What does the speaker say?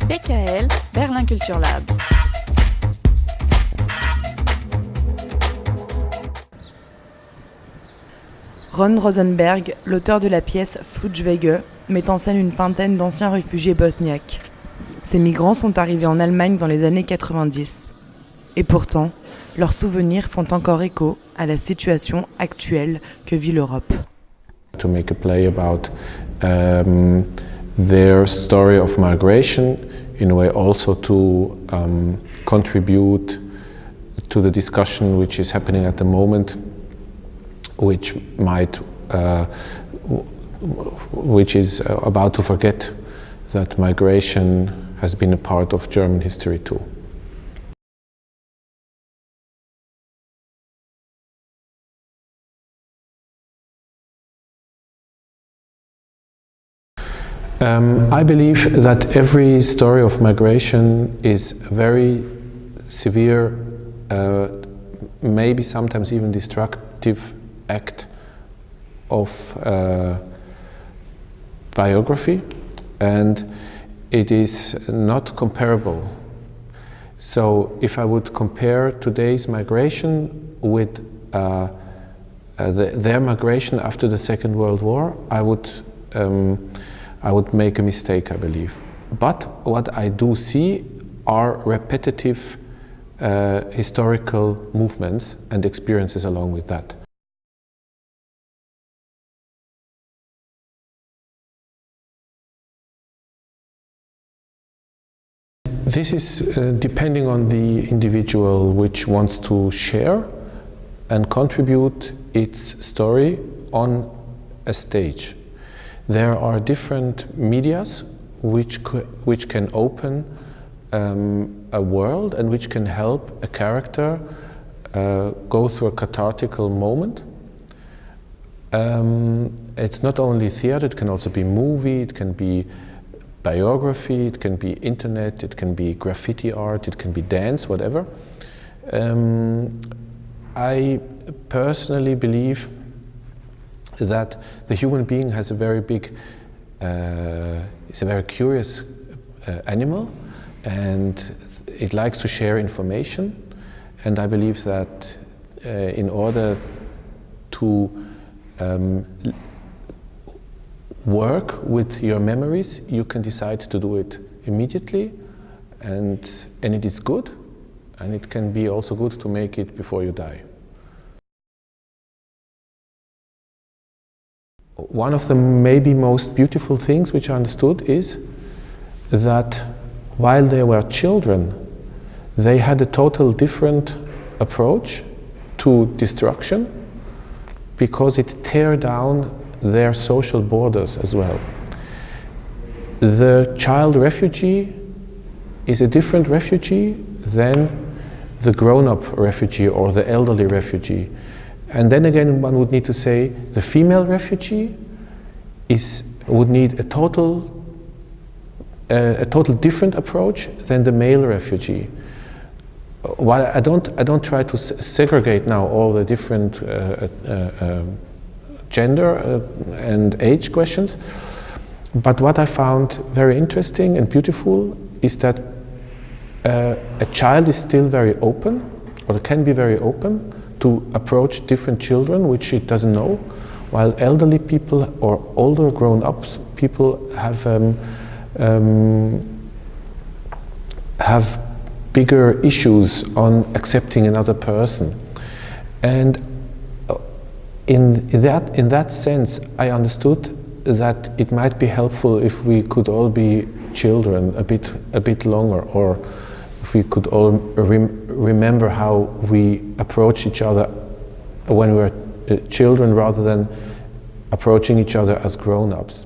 BKL, Berlin Culture Lab. Ron Rosenberg, l'auteur de la pièce Fluchtwege, met en scène une vingtaine d'anciens réfugiés bosniaques. Ces migrants sont arrivés en Allemagne dans les années 90. Et pourtant, leurs souvenirs font encore écho à la situation actuelle que vit l'Europe. To make a play about their story of migration, in a way also to contribute to the discussion which is happening at the moment, which is about to forget that migration has been a part of German history too. I believe that every story of migration is a very severe, maybe sometimes even destructive act of biography, and it is not comparable. So if I would compare today's migration with their migration after the Second World War, I would make a mistake, I believe. But what I do see are repetitive historical movements and experiences along with that. This is depending on the individual which wants to share and contribute its story on a stage. There are different medias which can open a world and which can help a character go through a cathartical moment. It's not only theater, it can also be movie, it can be biography, it can be internet, it can be graffiti art, it can be dance, whatever. I personally believe that the human being has a very big, is a very curious animal, and it likes to share information. And I believe that in order to work with your memories, you can decide to do it immediately, and it is good, and it can be also good to make it before you die. One of the maybe most beautiful things which I understood is that while they were children, they had a total different approach to destruction, because it tear down their social borders as well. The child refugee is a different refugee than the grown-up refugee or the elderly refugee. And then again, one would need to say the female refugee would need a total different approach than the male refugee. While I don't try to segregate now all the different gender and age questions, but what I found very interesting and beautiful is that a child is still very open, or can be very open, to approach different children which it doesn't know, while elderly people or older grown-ups people have bigger issues on accepting another person. And in that sense, I understood that it might be helpful if we could all be children a bit longer, or if we could all remember how we approach each other when we were children rather than approaching each other as grown-ups.